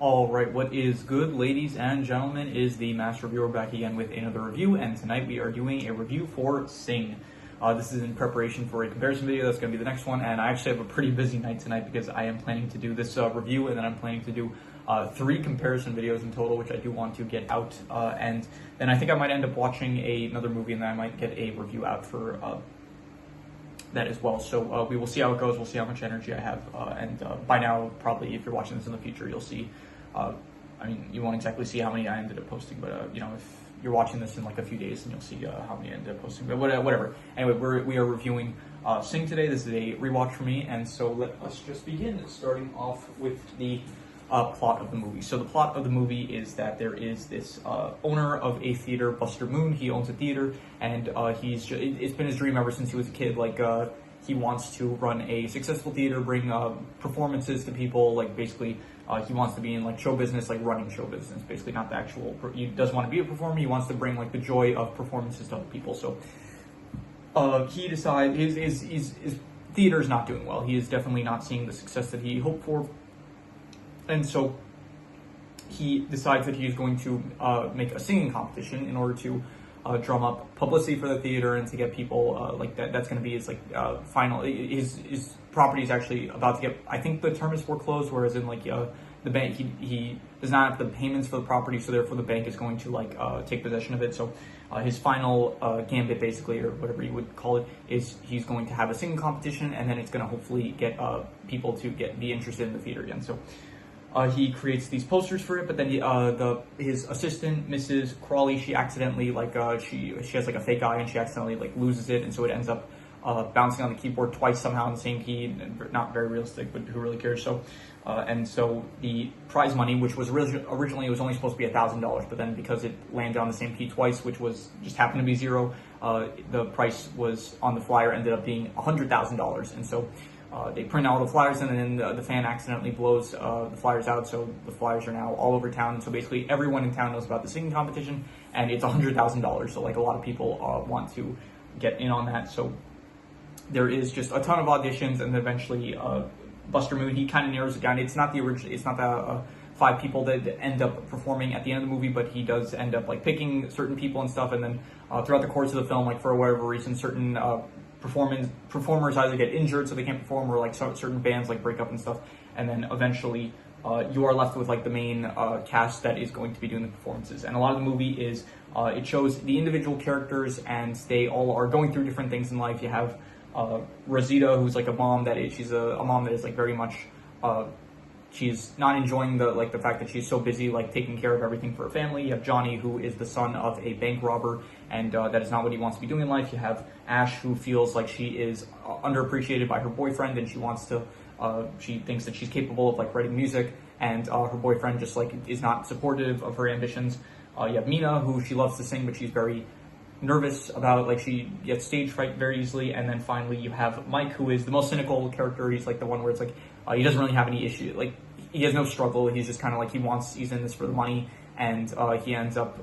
All right, what is good, ladies and gentlemen, is the Master Reviewer back again with another review, and tonight we are doing a review for Sing. This is in preparation for a comparison video that's going to be the next one, and I actually have a pretty busy night tonight because I am planning to do this review, and then I'm planning to do 3 comparison videos in total, which I do want to get out, and then I think I might end up watching another movie, and then I might get a review out for that as well. So we will see how it goes. We'll see how much energy I have, and by now, probably if you're watching this in the future, you'll see. I mean, you won't exactly see how many I ended up posting, but you know, if you're watching this in like a few days, then you'll see how many I ended up posting. But whatever. Anyway, we are reviewing Sing today. This is a rewatch for me, and so let us just begin. Starting off with the plot of the movie. So the plot of the movie is that there is this owner of a theater, Buster Moon. He owns a theater, and it's been his dream ever since he was a kid. Like he wants to run a successful theater, bring performances to people. Like basically, he wants to be in like show business, like running show business. Basically, not the actual. He doesn't want to be a performer. He wants to bring like the joy of performances to other people. So he decides his theater is not doing well. He is definitely not seeing the success that he hoped for. And so he decides that he's going to make a singing competition in order to drum up publicity for the theater and to get people like that. That's going to be his like final. His property is actually about to get. I think the term is foreclosed, whereas in like the bank, he does not have the payments for the property, so therefore the bank is going to like take possession of it. So his final gambit, basically, or whatever you would call it, is he's going to have a singing competition, and then it's going to hopefully get people to be interested in the theater again. So. He creates these posters for it, but then his assistant, Mrs. Crawley, she accidentally she has like a fake eye, and she accidentally like loses it, and so it ends up bouncing on the keyboard twice somehow in the same key. Not very realistic, but who really cares? So, and so the prize money, which was originally it was only supposed to be $1,000, but then because it landed on the same key twice, which was just happened to be zero, the price was on the flyer ended up being $100,000, and so. They print out all the flyers, and then the fan accidentally blows the flyers out, so the flyers are now all over town. And so basically everyone in town knows about the singing competition, and it's $100,000. So like a lot of people want to get in on that. So there is just a ton of auditions, and then eventually Buster Moon, he kind of narrows it down. It's not the original. It's not the 5 people that end up performing at the end of the movie, but he does end up like picking certain people and stuff. And then throughout the course of the film, like for whatever reason, certain performers either get injured so they can't perform, or like certain bands like break up and stuff, and then eventually you are left with like the main cast that is going to be doing the performances. And a lot of the movie is it shows the individual characters, and they all are going through different things in life. You have Rosita, who's like a mom that is a mom that is like very much she's not enjoying the fact that she's so busy like taking care of everything for her family. You have Johnny, who is the son of a bank robber, and that is not what he wants to be doing in life. You have Ash, who feels like she is underappreciated by her boyfriend, and she wants to she thinks that she's capable of like writing music, and her boyfriend just like is not supportive of her ambitions. You have Mina, who she loves to sing, but she's very nervous about, like she gets stage fright very easily. And then finally you have Mike, who is the most cynical character. He's like the one where it's like he doesn't really have any issue, like he has no struggle. He's just kind of like he's in this for the money, and he ends up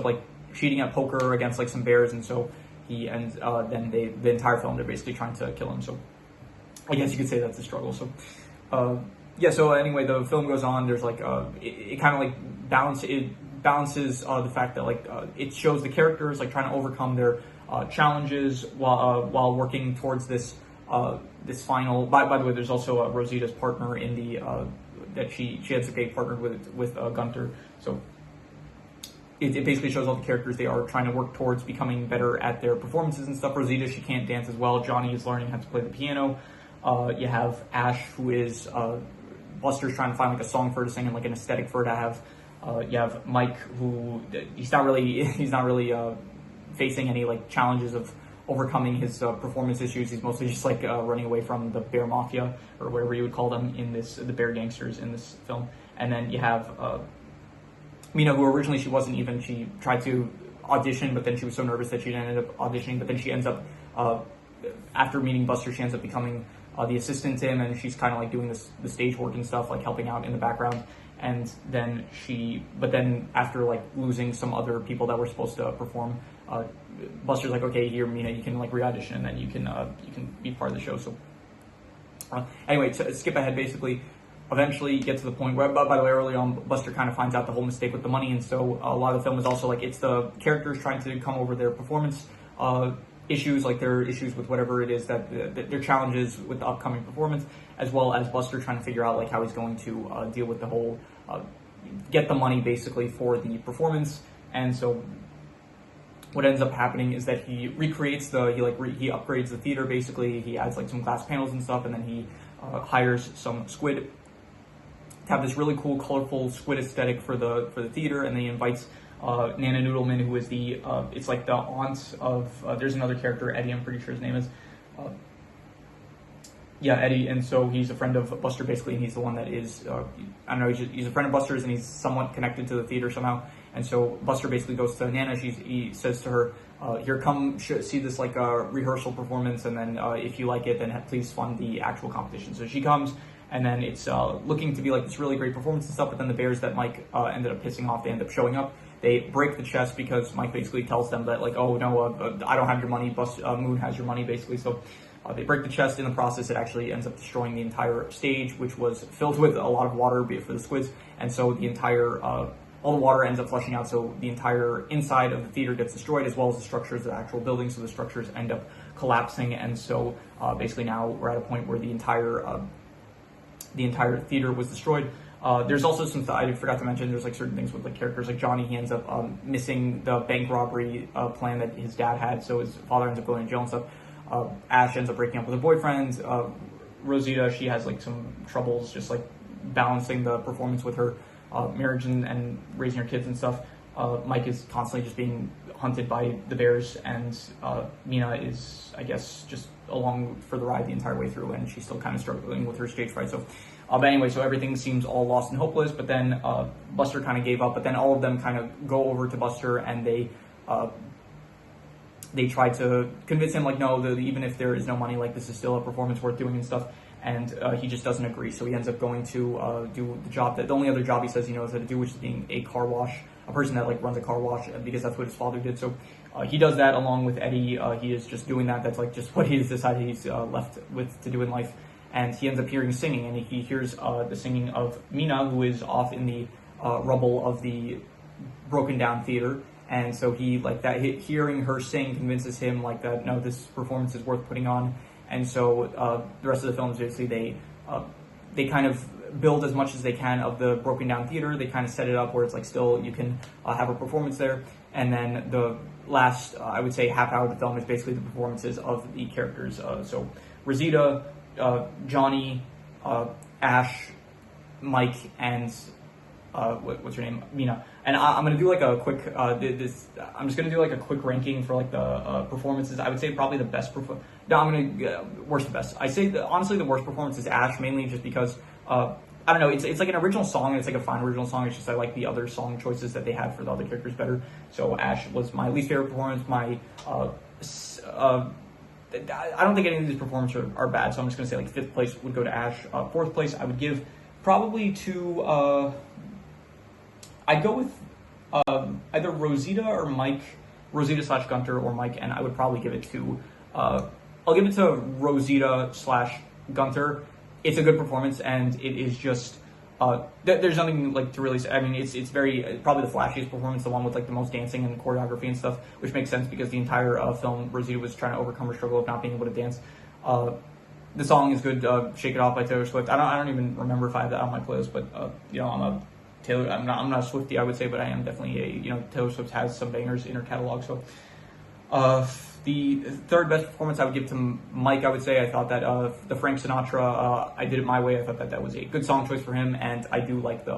like cheating at poker against like some bears, and so he ends then the entire film they're basically trying to kill him. So I guess you could say that's the struggle. So yeah, so anyway, the film goes on. There's like it kind of like balances the fact that like it shows the characters like trying to overcome their challenges while working towards this this final. By the way, there's also Rosita's partner in the that she ends up getting partnered with Gunther. So it basically shows all the characters, they are trying to work towards becoming better at their performances and stuff. Rosita, she can't dance as well. Johnny is learning how to play the piano. You have Ash, who is Buster's trying to find like a song for her to sing and like an aesthetic for her to have. You have Mike, who he's not really facing any like challenges of overcoming his performance issues. He's mostly just like running away from the bear mafia, or whatever you would call them in the bear gangsters in this film. And then you have Mina, who originally she tried to audition, but then she was so nervous that she didn't end up auditioning. But then she ends up after meeting Buster, she ends up becoming the assistant to him, and she's kind of like doing the stage work and stuff, like helping out in the background. And then but then after like losing some other people that were supposed to perform, Buster's like, okay, here, Mina, you can like re-audition, and then you can be part of the show. So anyway, to skip ahead, basically, eventually you get to the point where, by the way, early on, Buster kind of finds out the whole mistake with the money, and so a lot of the film is also like it's the characters trying to come over their performance issues, like their issues with whatever it is that their challenges with the upcoming performance, as well as Buster trying to figure out like how he's going to deal with the whole get the money basically for the performance. And so what ends up happening is that he recreates he upgrades the theater basically. He adds like some glass panels and stuff, and then he hires some squid to have this really cool, colorful squid aesthetic for the theater, and then he invites Nana Noodleman, who is the it's like the aunt of there's another character, Eddie, I'm pretty sure his name is Eddie, and so he's a friend of Buster basically, and he's the one that is I don't know, he's a friend of Buster's, and he's somewhat connected to the theater somehow. And so Buster basically goes to Nana. He says to her, "Here, come see this like rehearsal performance, and then if you like it, then please fund the actual competition." So she comes, and then it's looking to be like this really great performance and stuff. But then the bears that Mike ended up pissing off, they end up showing up. They break the chest because Mike basically tells them that like, "Oh no, I don't have your money. Moon has your money," basically. So they break the chest. In the process, it actually ends up destroying the entire stage, which was filled with a lot of water, be it for the squids, and so the entire all the water ends up flushing out, so the entire inside of the theater gets destroyed, as well as the structures of the actual building, so the structures end up collapsing. And so basically now we're at a point where the entire theater was destroyed. There's also some, I forgot to mention, there's like certain things with like characters like Johnny. He ends up missing the bank robbery plan that his dad had, so his father ends up going to jail and stuff. Ash ends up breaking up with her boyfriend. Rosita, she has like some troubles just like balancing the performance with her marriage and raising her kids and stuff. Mike is constantly just being hunted by the bears, and Mina is, I guess, just along for the ride the entire way through, and she's still kind of struggling with her stage fright. So, but anyway, so everything seems all lost and hopeless, but then Buster kind of gave up, but then all of them kind of go over to Buster, and they try to convince him, like, no, even if there is no money, like, this is still a performance worth doing and stuff. And he just doesn't agree, so he ends up going to do the job that the only other job he says he knows how to do, which is being a car wash, a person that like runs a car wash, because that's what his father did. So he does that along with Eddie. He is just doing that. That's like just what he's decided he's left with to do in life. And he ends up hearing singing, and he hears the singing of Mina, who is off in the rubble of the broken down theater. And so he, like, that hearing her sing convinces him like that, no, this performance is worth putting on. And so the rest of the film is basically they kind of build as much as they can of the broken down theater. They kind of set it up where it's like still you can have a performance there. And then the last, I would say, half hour of the film is basically the performances of the characters. So Rosita, Johnny, Ash, Mike, and what's her name? Mina. And I'm gonna do like a quick I'm just gonna do like a quick ranking for like the performances. I would say probably the best worst to best. I say honestly the worst performance is Ash, mainly just because I don't know, it's like an original song, and it's like a fine original song. It's just I like the other song choices that they had for the other characters better. So Ash was my least favorite performance. My I don't think any of these performances are bad, so I'm just gonna say like 5th place would go to Ash. 4th place I would give probably to I'd go with either Rosita or Mike, Rosita / Gunter or Mike, and I would probably give it to, I'll give it to Rosita / Gunter. It's a good performance, and it is just, there's nothing like to really say. I mean, it's very, probably the flashiest performance, the one with like the most dancing and choreography and stuff, which makes sense because the entire film, Rosita was trying to overcome her struggle of not being able to dance. The song is good, Shake It Off by Taylor Swift. I don't even remember if I have that on my playlist, but, you know, I'm not a Swiftie, I would say, but I am definitely Taylor Swift has some bangers in her catalog. So, the 3rd best performance I would give to Mike. I would say I thought that the Frank Sinatra, I Did It My Way. I thought that was a good song choice for him, and I do like the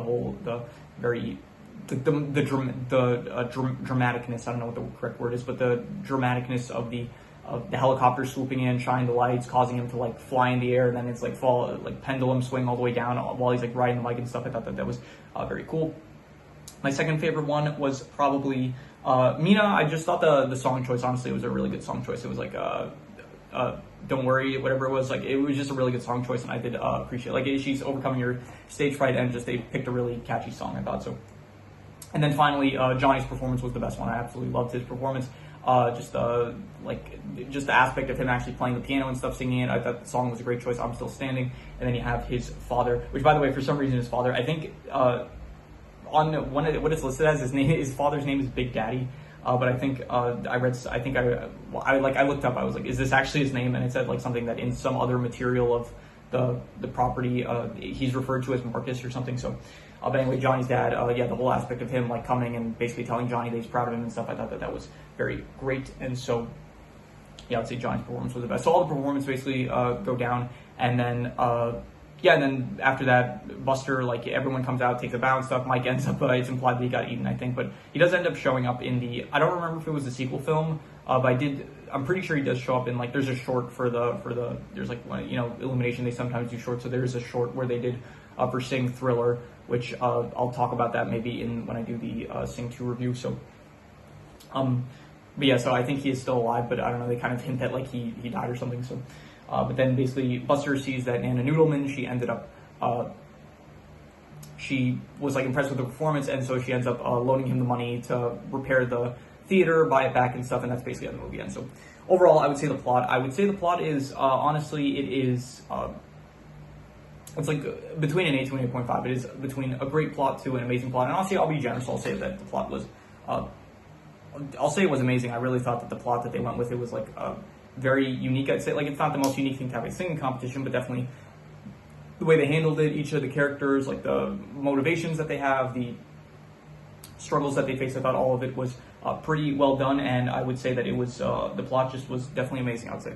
dramaticness. I don't know what the correct word is, but the dramaticness of the helicopter swooping in, shining the lights, causing him to like fly in the air, and then it's like fall, like pendulum swing all the way down while he's like riding the mic and stuff. I thought that was very cool. My 2nd favorite one was probably Mina. I just thought the song choice, honestly, was a really good song choice. It was like Don't Worry, whatever it was. Like, it was just a really good song choice, and I did appreciate, like, she's overcoming her stage fright, and just they picked a really catchy song, I thought. So. And then finally, Johnny's performance was the best one. I absolutely loved his performance. Just the aspect of him actually playing the piano and stuff, singing it. I thought the song was a great choice. I'm Still Standing. And then you have his father, which, by the way, for some reason his father, I think on one of what it's listed as, his father's name is Big Daddy. But I think I looked up. I was like, is this actually his name? And it said like something that in some other material of the property, he's referred to as Marcus or something. So, but anyway, Johnny's dad, the whole aspect of him like coming and basically telling Johnny that he's proud of him and stuff. I thought that was very great. And so, yeah, I'd say Johnny's performance was the best. So all the performance basically go down, and then and then after that, Buster, like everyone comes out, takes a bow and stuff. Mike ends up, it's implied that he got eaten, I think, but he does end up showing up in I don't remember if it was the sequel film, but I'm pretty sure he does show up in, like, there's a short for there's like, Illumination, they sometimes do shorts, so there's a short where they did for Sing Thriller, which I'll talk about that maybe when I do the Sing 2 review, so, but yeah, so I think he is still alive, but I don't know, they kind of hint that, like, he died or something, so. But then basically Buster sees that Nana Noodleman, she ended up, she was like impressed with the performance, and so she ends up loaning him the money to repair the theater, buy it back and stuff, and that's basically how the movie ends. So overall, I would say the plot is, honestly, it is, it's like between an 8 to an 8.5. It is between a great plot to an amazing plot, and honestly, I'll be generous, I'll say that the plot was, I'll say it was amazing. I really thought that the plot that they went with, it was like, very unique. I'd say, like, it's not the most unique thing to have a singing competition, but definitely the way they handled it, each of the characters, like the motivations that they have, the struggles that they face, I thought all of it was pretty well done, and I would say that it was, the plot just was definitely amazing, I would say.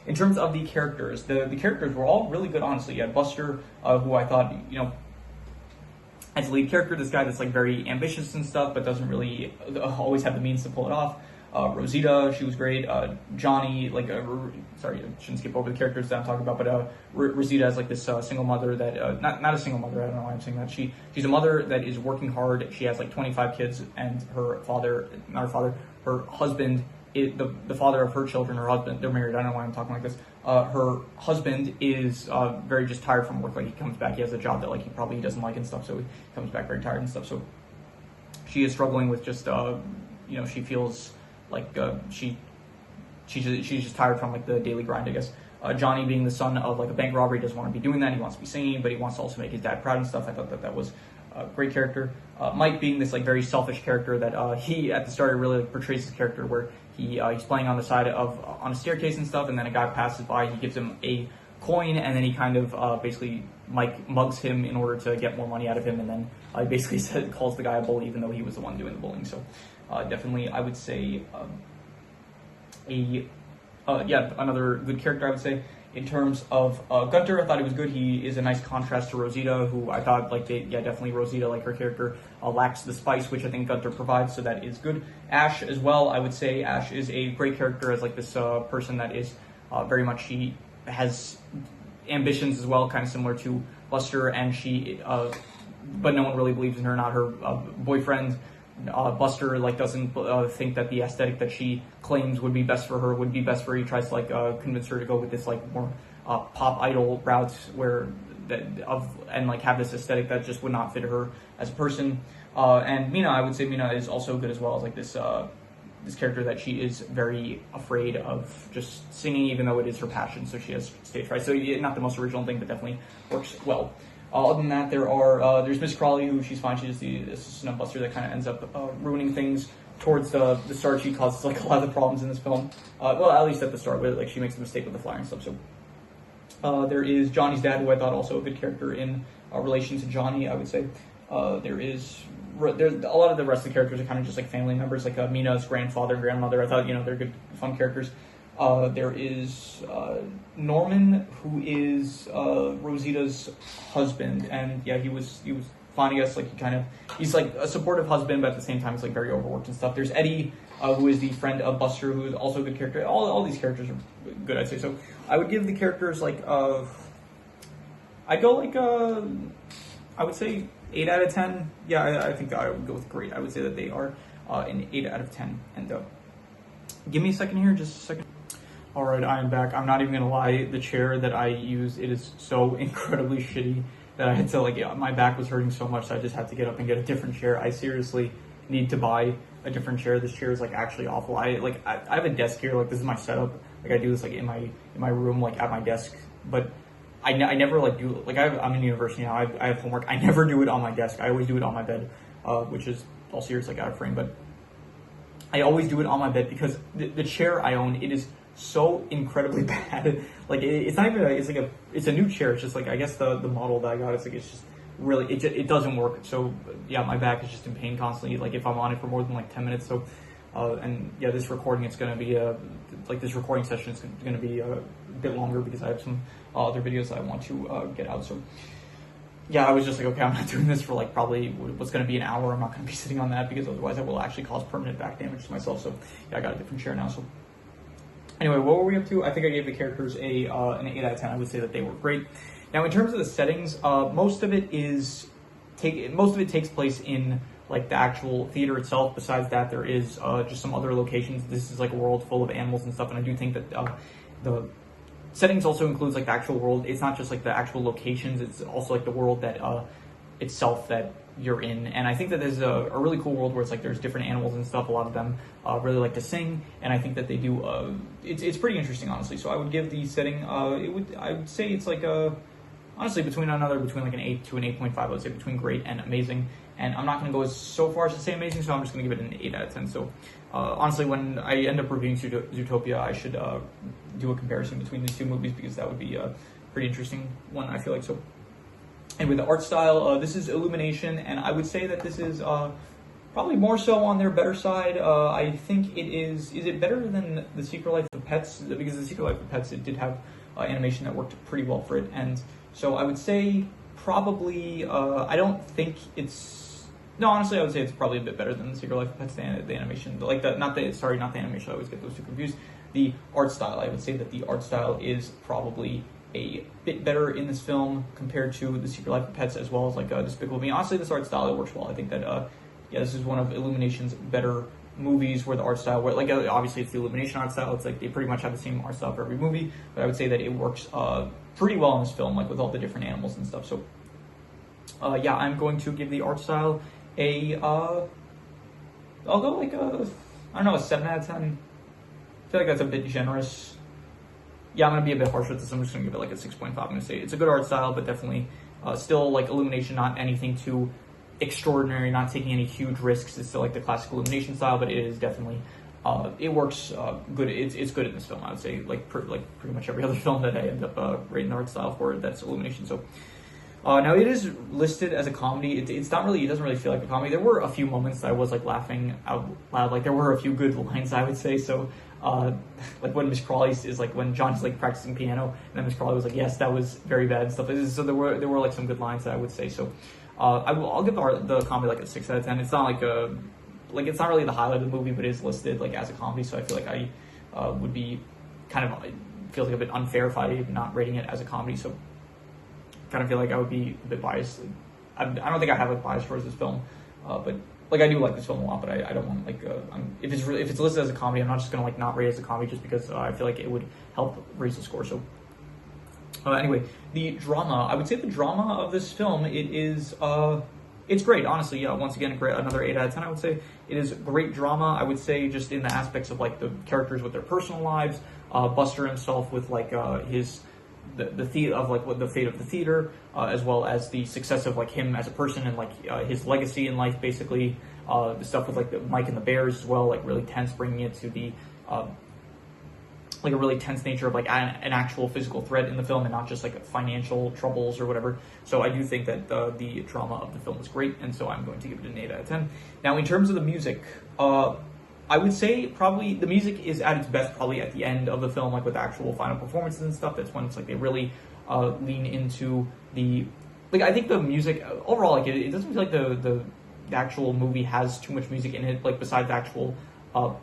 In terms of the characters, the characters were all really good, honestly. You had Buster, who I thought, as a lead character, this guy that's like very ambitious and stuff, but doesn't really always have the means to pull it off. Rosita, she was great. Johnny, sorry, I shouldn't skip over the characters that I'm talking about, but Rosita is like this single mother that, not a single mother, I don't know why I'm saying that. She's a mother that is working hard. She has like 25 kids, and her husband, the father of her children, her husband, they're married, I don't know why I'm talking like this. Her husband is very just tired from work. Like, he comes back, he has a job that like he probably doesn't like and stuff, so he comes back very tired and stuff. So she is struggling with just, she feels like she's just tired from like the daily grind, I guess. Johnny, being the son of like a bank robber, he doesn't want to be doing that. He wants to be singing, but he wants to also make his dad proud and stuff. I thought that was a great character. Mike, being this like very selfish character that he at the start really like portrays his character where he's playing on the side on a staircase and stuff, and then a guy passes by, he gives him a coin, and then he kind of basically Mike mugs him in order to get more money out of him, and then he basically calls the guy a bully even though he was the one doing the bullying. So definitely, I would say another good character, I would say. In terms of Gunter, I thought he was good. He is a nice contrast to Rosita, who I thought, definitely Rosita, like her character, lacks the spice, which I think Gunter provides, so that is good. Ash as well, I would say Ash is a great character as like this person that is very much, she has ambitions as well, kind of similar to Buster, and but no one really believes in her, not her boyfriend. Buster doesn't think that the aesthetic that she claims would be best for her would be best for her. He tries to convince her to go with this more pop idol route and have this aesthetic that just would not fit her as a person. And Mina, I would say Mina is also good as well as this character that she is very afraid of just singing, even though it is her passion. So she has stage fright. So not the most original thing, but definitely works well. Other than that, there's Miss Crawley, who she's fine. She's the assistant of Buster that kind of ends up ruining things towards the start. She causes a lot of the problems in this film. Well, at least at the start, where she makes a mistake with the flyer and stuff. So there is Johnny's dad, who I thought also a good character in relation to Johnny, I would say. There's a lot of the rest of the characters are kind of just like family members, like Mina's grandfather and grandmother. I thought they're good, fun characters. There is Norman, who is Rosita's husband, and yeah, he was fine, I guess. He's like a supportive husband, but at the same time, he's like very overworked and stuff. There's Eddie, who is the friend of Buster, who is also a good character. All these characters are good, I'd say. So I would give the characters I'd go I would say 8 out of 10. Yeah, I think I would go with great. I would say that they are an 8 out of 10. And give me a second here, just a second. All right, I am back. I'm not even gonna lie. The chair that I use, it is so incredibly shitty that I had to my back was hurting so much, so I just had to get up and get a different chair. I seriously need to buy a different chair. This chair is like actually awful. I have a desk here, like this is my setup. Like I do this like in my room, like at my desk, but I never like do like I'm in university now. I have homework. I never do it on my desk. I always do it on my bed, which is all serious, like out of frame. But I always do it on my bed because the chair I own, it is so incredibly bad. Like it's not even it's a new chair. It's just like I guess the model that I got, it's just really it doesn't work. So yeah, my back is just in pain constantly. Like if I'm on it for more than like 10 minutes. So and yeah, this recording it's gonna be like this recording session is gonna be a bit longer because I have some other videos that I want to get out. So yeah, I was just like, okay, I'm not doing this for like probably what's going to be an hour. I'm not going to be sitting on that because otherwise I will actually cause permanent back damage to myself. So yeah, I got a different chair now. So anyway, what were we up to? I think I gave the characters an 8 out of 10. I would say that they were great. Now, in terms of the settings, most of it takes place in like the actual theater itself. Besides that, there is just some other locations. This is like a world full of animals and stuff, and I do think that the settings also includes like the actual world. It's not just like the actual locations. It's also like the world that itself that you're in. And I think that there's a really cool world where it's like there's different animals and stuff. A lot of them really like to sing, and I think that they do. It's pretty interesting, honestly. So I would give the setting. I would say it's like honestly between like an 8 to an 8.5. I would say between great and amazing. And I'm not going to go so far as to say amazing, so I'm just going to give it an 8 out of 10. So honestly, when I end up reviewing Zootopia, I should do a comparison between these two movies because that would be a pretty interesting one, I feel like. So anyway, the art style, this is Illumination, and I would say that this is probably more so on their better side. I think it is it better than The Secret Life of Pets? Because The Secret Life of Pets, it did have animation that worked pretty well for it, and so I would say probably, I don't think it's, no, honestly, I would say it's probably a bit better than The Secret Life of Pets, the animation. Like not the animation, I always get those two confused. The art style, I would say that the art style is probably a bit better in this film compared to The Secret Life of Pets, as well as like Despicable Me. Honestly, this art style, it works well. I think that, yeah, this is one of Illumination's better movies where the art style, where like obviously it's the Illumination art style, it's like they pretty much have the same art style for every movie, but I would say that it works pretty well in this film, like with all the different animals and stuff. So yeah, I'm going to give the art style I'll go like I don't know, a 7 out of 10. I feel like that's a bit generous. Yeah, I'm gonna be a bit harsh with this. I'm just gonna give it like a 6.5. I'm gonna say it's a good art style, but definitely still like Illumination, not anything too extraordinary, not taking any huge risks. It's still like the classic Illumination style, but it is definitely it works good. It's good in this film. I would say like pretty much every other film that I end up rating the art style for, that's Illumination. So. Now it is listed as a comedy. It's not really. It doesn't really feel like a comedy. There were a few moments that I was like laughing out loud. Like there were a few good lines, I would say. So, like when Miss Crawley is like when John's like practicing piano, and then Miss Crawley was like, "Yes, that was very bad" and stuff. So there were like some good lines that I would say. So, I'll give the comedy like a 6 out of 10. It's not like it's not really the highlight of the movie, but it is listed like as a comedy. So I feel like I would be kind of, it feels like a bit unfair if I'm not rating it as a comedy. So. Kind of feel like I would be a bit biased. I don't think I have a bias towards this film, but like I do like this film a lot. But I don't want like if it's listed as a comedy, I'm not just gonna like not rate it as a comedy just because I feel like it would help raise the score. So anyway, the drama. I would say the drama of this film, it's great. Honestly, yeah. Once again, another 8 out of 10. I would say it is great drama. I would say just in the aspects of like the characters with their personal lives, Buster himself with like his. The fate of the theater, as well as the success of like him as a person and like his legacy in life, basically the stuff with like Mike and the Bears as well, like really tense, bringing it to the like a really tense nature of like an actual physical threat in the film and not just like financial troubles or whatever. So I do think that the drama of the film is great, and so I'm going to give it an 8 out of 10. Now in terms of the music, I would say probably the music is at its best probably at the end of the film, like with actual final performances and stuff. That's when it's like they really lean into the, like I think the music overall, like it doesn't feel like the actual movie has too much music in it, like besides the actual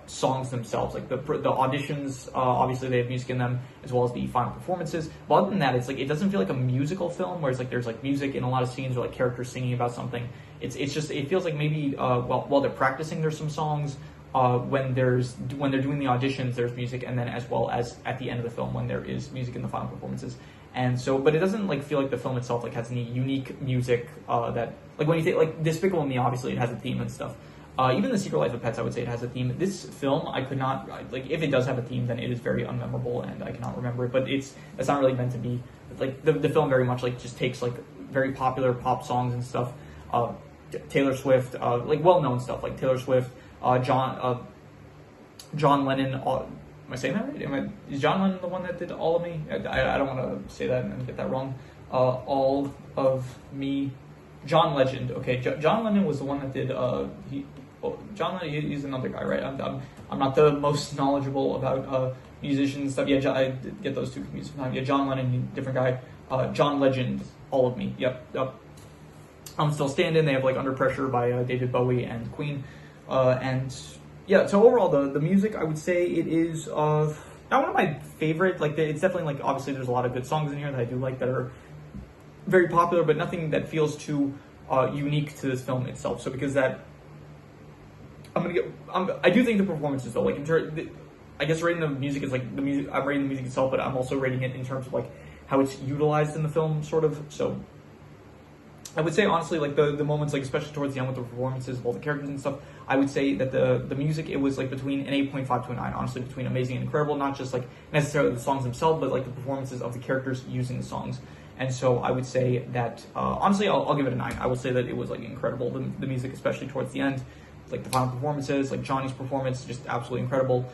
songs themselves. Like the auditions, obviously they have music in them, as well as the final performances. But other than that, it's like it doesn't feel like a musical film, whereas like there's like music in a lot of scenes or like characters singing about something. It's just, it feels like maybe while they're practicing, there's some songs. When they're doing the auditions, there's music, and then as well as at the end of the film when there is music in the final performances. And so, but it doesn't like feel like the film itself like has any unique music that, like when you think like Despicable Me, obviously it has a theme and stuff. Even The Secret Life of Pets, I would say it has a theme. This film, I could not, like, if it does have a theme, then it is very unmemorable, and I cannot remember it, but it's not really meant to be, like, the film very much, like, just takes, like, very popular pop songs and stuff, Taylor Swift, like, well-known stuff, like Taylor Swift, John Lennon, am I saying that right? Is John Lennon the one that did All of Me? I don't want to say that and get that wrong. All of Me, John Legend. Okay, John Lennon was the one that did. John Lennon, he's another guy, right? I'm not the most knowledgeable about musicians stuff. Yeah, I get those two confused sometimes. Yeah, John Lennon, different guy. John Legend, All of Me. Yep. I'm Still Standing. They have like Under Pressure by David Bowie and Queen, and yeah. So overall, the music, I would say it is not one of my favorite. Like it's definitely like obviously there's a lot of good songs in here that I do like that are very popular, but nothing that feels too unique to this film itself. So because that. I do think the performances though, like I guess rating the music is like the music. I'm rating the music itself, but I'm also rating it in terms of like how it's utilized in the film, sort of. So I would say honestly, like the moments, like especially towards the end with the performances of all the characters and stuff, I would say that the music, it was like between an 8.5 to a 9. Honestly, between amazing and incredible, not just like necessarily the songs themselves, but like the performances of the characters using the songs. And so I would say that honestly, I'll give it a 9. I would say that it was like incredible. The music, especially towards the end. Like the final performances, like Johnny's performance, just absolutely incredible.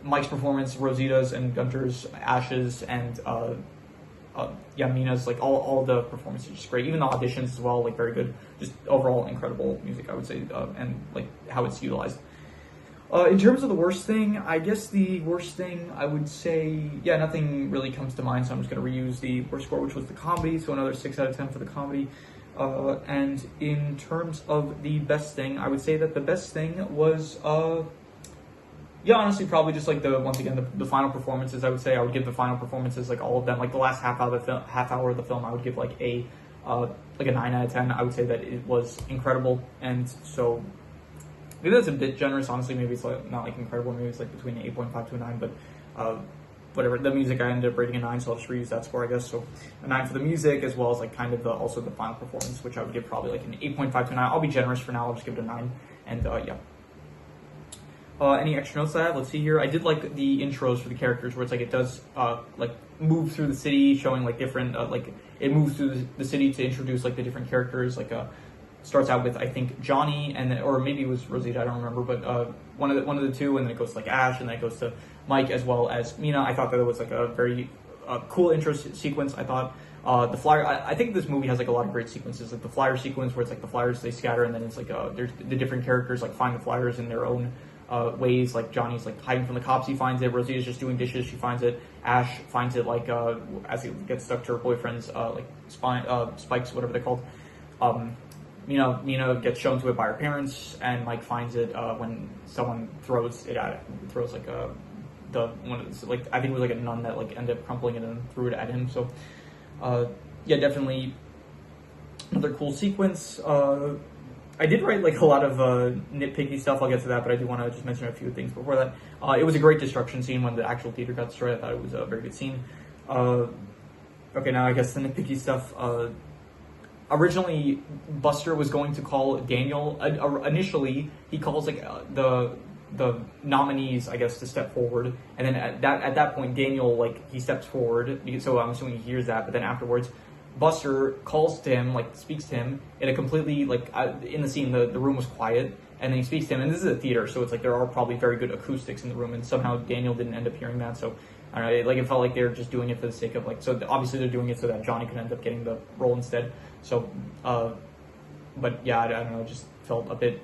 Mike's performance, Rosita's and Gunter's, Ash's, and Mina's, like all the performances, just great. Even the auditions as well, like very good. Just overall incredible music, I would say, and like how it's utilized. In terms of the worst thing, I guess the worst thing I would say, yeah, nothing really comes to mind, so I'm just going to reuse the worst score, which was the comedy, so another 6 out of 10 for the comedy. And in terms of the best thing, I would say that the best thing was, honestly, probably just like once again, the final performances. I would say I would give the final performances, like all of them, like the last half hour of the film, I would give like a 9 out of 10. I would say that it was incredible, and so maybe that's a bit generous. Honestly, maybe it's like not like incredible. Maybe it's like between an 8.5 to a 9, but whatever. The music, I ended up rating a 9, so I'll just reuse that score, I guess. So a 9 for the music, as well as like kind of also the final performance, which I would give probably like an 8.5 to a 9. I'll be generous for now. I'll just give it a 9. And yeah. Any extra notes I have? Let's see here. I did like the intros for the characters, where it's like it does like move through the city, showing like different like it moves through the city to introduce like the different characters. Like starts out with I think Johnny or maybe it was Rosita, I don't remember, but one of the two, and then it goes to like Ash, and then it goes to Mike as well as Mina. I thought that it was like a very cool intro sequence. I thought the flyer. I think this movie has like a lot of great sequences, like the flyer sequence where it's like the flyers they scatter, and then it's like there's the different characters like find the flyers in their own ways. Like Johnny's like hiding from the cops, he finds it. Rosita's just doing dishes, she finds it. Ash finds it like as he gets stuck to her boyfriend's like spikes, whatever they're called. Mina gets shown to it by her parents, and Mike finds it when someone throws it at it. Throws like like I think it was like a nun that like ended up crumpling it and threw it at him. So yeah, definitely another cool sequence. I did write like a lot of nitpicky stuff. I'll get to that, but I do want to just mention a few things before that. It was a great destruction scene when the actual theater got destroyed. I thought it was a very good scene. Okay, now I guess the nitpicky stuff. Originally, Buster was going to call Daniel. Initially, he calls like the nominees, I guess, to step forward, and then at that point, Daniel like he steps forward. So I'm assuming he hears that, but then afterwards, Buster calls to him, like speaks to him in a completely like in the scene, the room was quiet, and then he speaks to him, and this is a theater, so it's like there are probably very good acoustics in the room, and somehow Daniel didn't end up hearing that. So I don't know, it felt like they were just doing it for the sake of like, so obviously they're doing it so that Johnny could end up getting the role instead. So, but yeah, I don't know, it just felt a bit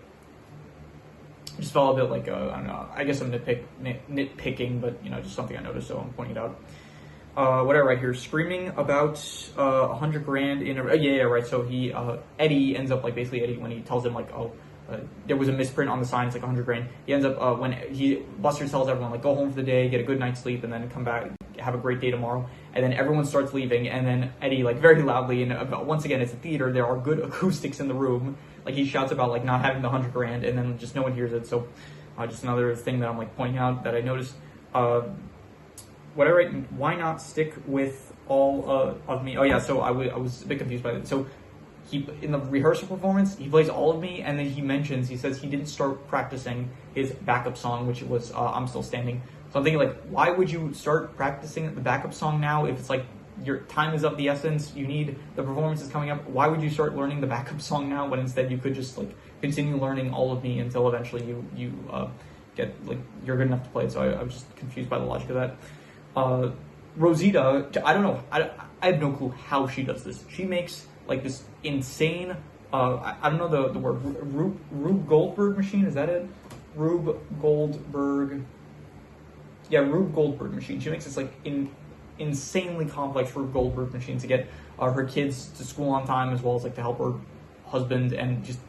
like, I don't know, I guess I'm nitpicking, but you know, just something I noticed, so I'm pointing it out. What I write here, screaming about $100,000 in a, right, so Eddie ends up like, basically Eddie, when he tells him like, there was a misprint on the sign, it's like $100,000, he ends up, Buster tells everyone like, go home for the day, get a good night's sleep, and then come back, have a great day tomorrow, and then everyone starts leaving, and then Eddie, like very loudly, and once again, it's a theater, there are good acoustics in the room, like he shouts about like not having the $100,000, and then just no one hears it. So just another thing that I'm like pointing out that I noticed. What I write, why not stick with all of me? Oh yeah, so I was a bit confused by that. So he in the rehearsal performance, he plays All of Me, and then he says he didn't start practicing his backup song, which was I'm Still Standing. So I'm thinking, like, why would you start practicing the backup song now if it's like your time is of the essence, you need, the performance is coming up? Why would you start learning the backup song now when instead you could just, like, continue learning All of Me until eventually you get, like, you're good enough to play it? So I was just confused by the logic of that. Rosita, I don't know, I have no clue how she does this. She makes, like, this insane, I don't know the word, Rube Goldberg machine, is that it? Rube Goldberg machine. She makes this, like, insanely complex Rube Goldberg machine to get her kids to school on time, as well as, like, to help her husband. And just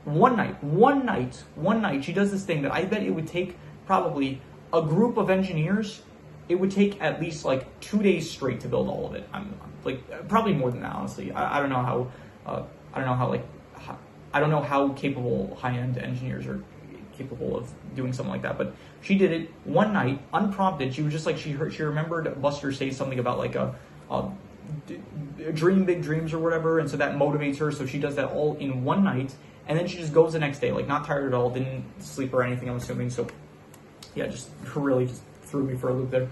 one night she does this thing that I bet it would take probably a group of engineers, it would take at least, like, 2 days straight to build all of it. I'm like, probably more than that, honestly. I don't know how capable high-end engineers are capable of doing something like that, but she did it one night, unprompted. She was just like, she remembered Buster say something about, like, dream big dreams or whatever, and so that motivates her, so she does that all in one night, and then she just goes the next day, like, not tired at all, didn't sleep or anything, I'm assuming. So yeah, just really just threw me for a loop there.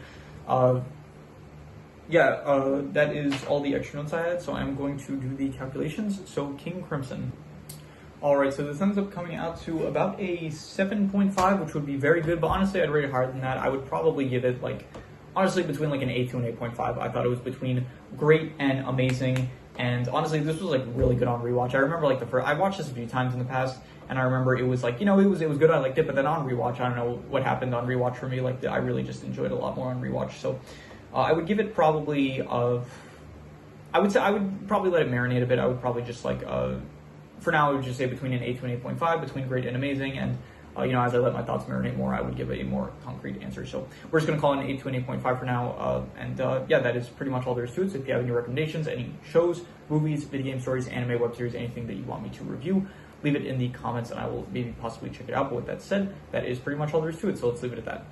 That is all the extra notes I had, so I'm going to do the calculations. So King Crimson. Alright, so this ends up coming out to about a 7.5, which would be very good, but honestly I'd rate it higher than that. I would probably give it, like, honestly between, like, an 8 to an 8.5. I thought it was between great and amazing, and honestly this was, like, really good on rewatch. I remember, like, I watched this a few times in the past, and I remember it was, like, you know, it was good, I liked it, but then on rewatch, I don't know what happened on rewatch for me, like, I really just enjoyed it a lot more on rewatch. So I would give it probably, I would probably let it marinate a bit. I would probably just, like, for now, I would just say between an 8 to an 8.5, between great and amazing, and, you know, as I let my thoughts marinate more, I would give it a more concrete answer. So we're just going to call it an 8 to an 8.5 for now, yeah, that is pretty much all there is to it. So if you have any recommendations, any shows, movies, video game stories, anime, web series, anything that you want me to review, leave it in the comments, and I will maybe possibly check it out. But with that said, that is pretty much all there is to it, so let's leave it at that.